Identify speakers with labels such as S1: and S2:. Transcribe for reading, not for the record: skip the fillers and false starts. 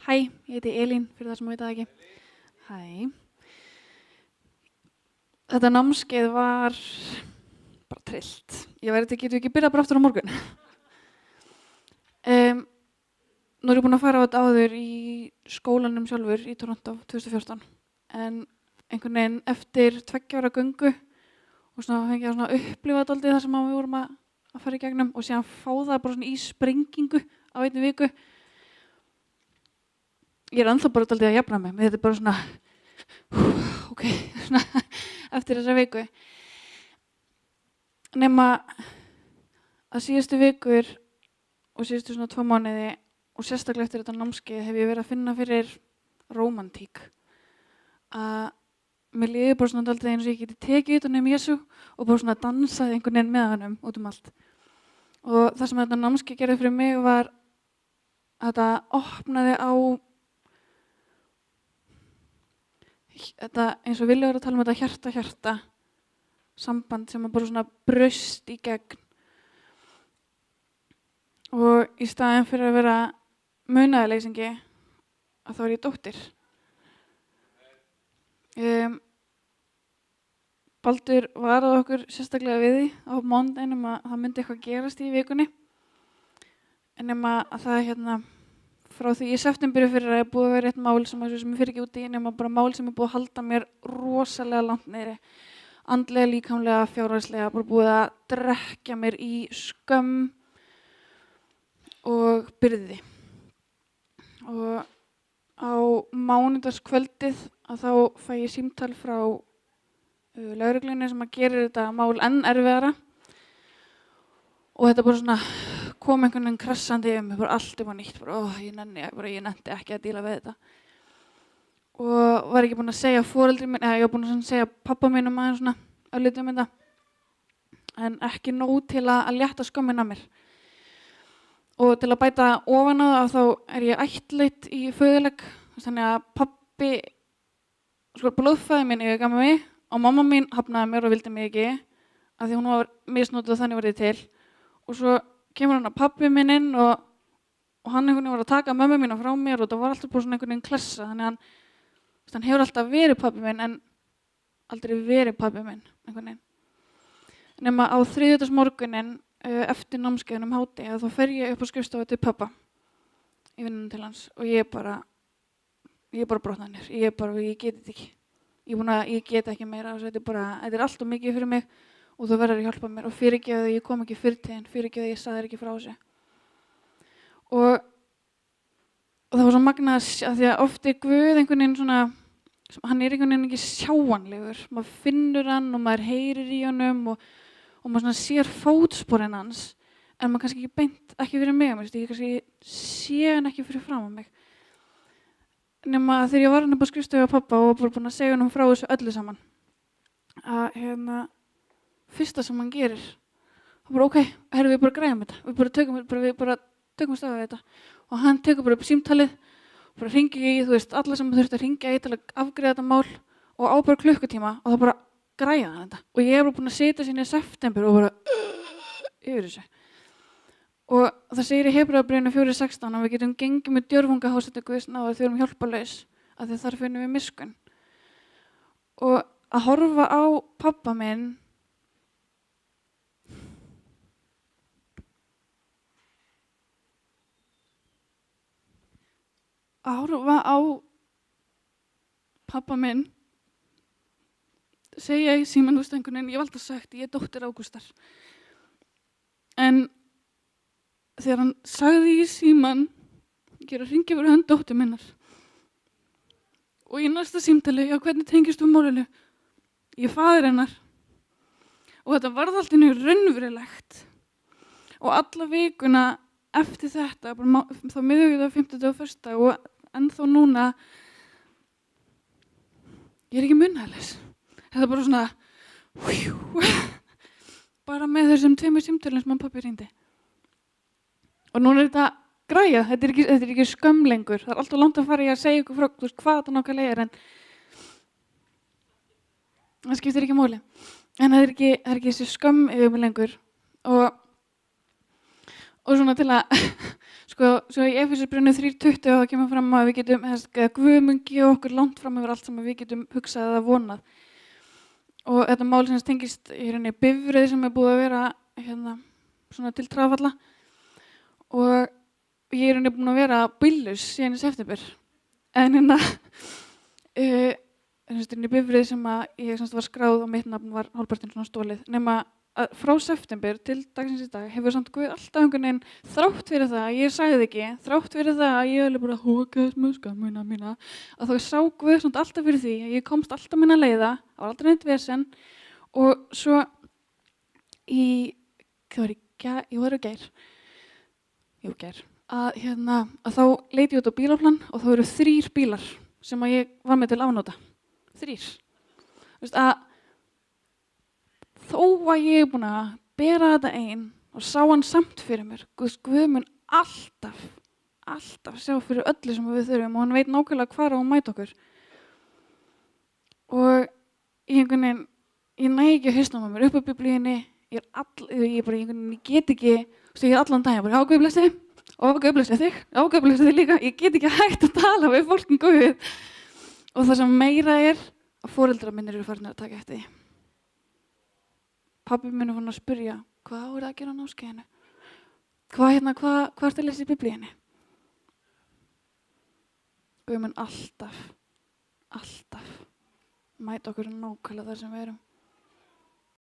S1: Hæ, ég heiti Elín, fyrir það sem veit það ekki. Hæ. Þetta námskeið var bara trillt. Ég væri getur ekki byrjað bara aftur á morgun. Nú er ég búin að fara á þetta áður í skólanum sjálfur í Toronto 2014. En einhvern veginn eftir 2 ára göngu og svona fengi ég að upplifa dálítið það sem við vorum að fara í gegnum og síðan fá það bara svona í sprengingu á einni viku. Ég er ennþá bara dálítið að jafna mig, þetta er bara svona, ok, svona, eftir þessa viku. Nema að síðustu vikur og síðustu svona 2 mánuði og sérstaklega eftir þetta námskeið hef ég verið að finna fyrir rómantík. Að mér líður bara svona dálítið eins og ég geti tekið utan um Jesú og bara svona dansaði einhvern veginn með honum út um allt. Og það sem þetta námskeið gerði fyrir mig var að þetta opnaði á þetta, eins og Vilja var að tala um þetta hjarta-hjarta samband sem bara svona braust í gegn. Og í staðinn fyrir að vera munaðarleysingi að þá er ég dóttir. Baldur var að okkur sérstaklega við því á mánudeginum að það myndi eitthvað gerast í vikunni. En nema að það frá því í septemberi fyrir að búið að vera eitt mál sem ég fyrir ekki út í, nema bara mál sem búið að halda mér rosalega langt niðri. Andlega, líkamlega, fjárhagslega, bara búið að drekkja mér í skömm og byrði. Og á mánudagskvöldið að þá fæ ég símtal frá lögreglunni sem að gera þetta mál enn erfiðara. Og þetta bara svona kom einhvern veginn krassandi yfir mig, bara allt upp á nýtt, ég nennti ekki að díla við þetta. Og var ekki búin að segja foreldri minn, ég var búin að segja pappa mínum aðeins svona örlítið þetta, en ekki nóg til að létta skömmin af mér. Og til að bæta ofan á það þá er ég ættleidd í föðulegg, þannig að pappi, blóðfæði minn yfirgaf mig og mamma mín hafnaði mér og vildi mig ekki, af því hún var misnotuð og þannig var ég til. Og svo kemur hann að pappi minn inn og hann einhvern veginn var að taka mömmu mína frá mér og það var alltaf bara svona einhvern veginn klessa, þannig að hann hefur alltaf verið pappi minn en aldrei verið pappi minn einhvern veginn. Nema á þriðjudagsmorguninn eftir námskeiðunum hádegi þá fer ég upp á skrifstofu til pappa í vinnunum til hans og ég bara brotnaði niður. Ég get þetta ekki. Ég get ekki meira og þetta er allt of mikið fyrir mig og þú verður að hjálpa mér og fyrirgefðu að ég kom ekki fyrr til þín, fyrirgefðu að ég sagði þér ekki frá þessu. Og það var svo magnað að því að oft er Guð einhvern veginn svona, hann er einhvern veginn ekki sjáanlegur. Maður finnur hann og maður heyrir í honum og maður svona sér fótsporin hans, en maður kannski ekki beint ekki fyrir mig, ég kannski sé hann ekki fyrir fram á mig. Nema þegar ég var hann upp á skrifstofu á pappa og var búin að segja honum frá þessu öllu saman, að fyrsta sem hann gerir, þá bara við bara græjum þetta, við bara tökum stafa við þetta. Og hann tekur bara upp símtalið, bara hringi í, alla sem þurfti að hringja í til að afgreiða þetta mál og á bara klukkutíma og það bara græjaði hann þetta. Og ég bara búin að sitja sín í september og bara yfir þessu. Og það segir í Hebreabréfinu 4:16 að við getum gengið með djörfunga hásætti Guðs náð þegar við erum hjálparlaus, af því þar finnum við miskunn. Og að horfa á pabba minn segja í símann, einhvern veginn, ég hef alltaf sagt, ég er dóttir Ágústar. En þegar hann sagði í símann, ég er að hringja fyrir hönd dóttur minnar. Og í næsta símtali, hvernig tengist þú málinu? Ég er faðir hennar. Og þetta varð allt í einu raunverulegt. Og alla vikuna eftir þetta, þá miðvikudag, 50. og 1. og ennþá núna, ég er ekki munaðarlaus. Þetta er bara svona, bara með þessum 2 símtölum sem pappi hringdi. Og núna er þetta græja, þetta er ekki skömm lengur. Það er alltaf langt að fara í að segja ykkur frá hvað þetta nákvæmlega er, en það skiptir ekki máli. En það er ekki þessi skömm yfir mig lengur. Og svona til að, sko, svo í Efesusbreinu 3:20 þá kemur fram að við getum, Guð mun gefa okkur langt fram yfir allt sem við getum hugsað eða vonað. Og þetta mál sem tengist í rauninni bifreið sem búið að vera svona til trafalla. Og ég er búin að vera bíllaus síðan í september. En bifreið sem að ég var skráð og mitt nafn var hálfpartinn svona stólið. Nema að frá september til dagsins í dag hefur samt Guð alltaf einhvern veginn þrátt fyrir það að ég sagði ekki, þrátt fyrir það að ég bara hókaðist með skammuna mína, að þá sá Guð samt alltaf fyrir því að ég komst alltaf minna leiða, það var aldrei neitt vesen og svo að þá leiti ég út á bílaplan og þá eru 3 bílar sem að ég var með til afnóta. 3. Þú veist að þó að ég er búin að bera þetta ein og sá hann samt fyrir mér, Guð mun alltaf sjá fyrir öllu sem við þurfum og hann veit nákvæmlega hvar á að mæta okkur. Og ég næ ekki að hausta með mér upp á biblíunni, ég get ekki, ég er allan dag, Guð blessi þig, Guð blessi þig, Guð blessi þig líka, ég get ekki hægt að tala við fólk Guð. Og það sem meira er að foreldrar mínir eru farin að taka eftir því. Pabbi minn er farin að spyrja, hvað á að gera á námskeiðinu? Hvað ertu að lesa í biblíunni? Guð mun alltaf mæta okkur nákvæmlega þar sem við erum.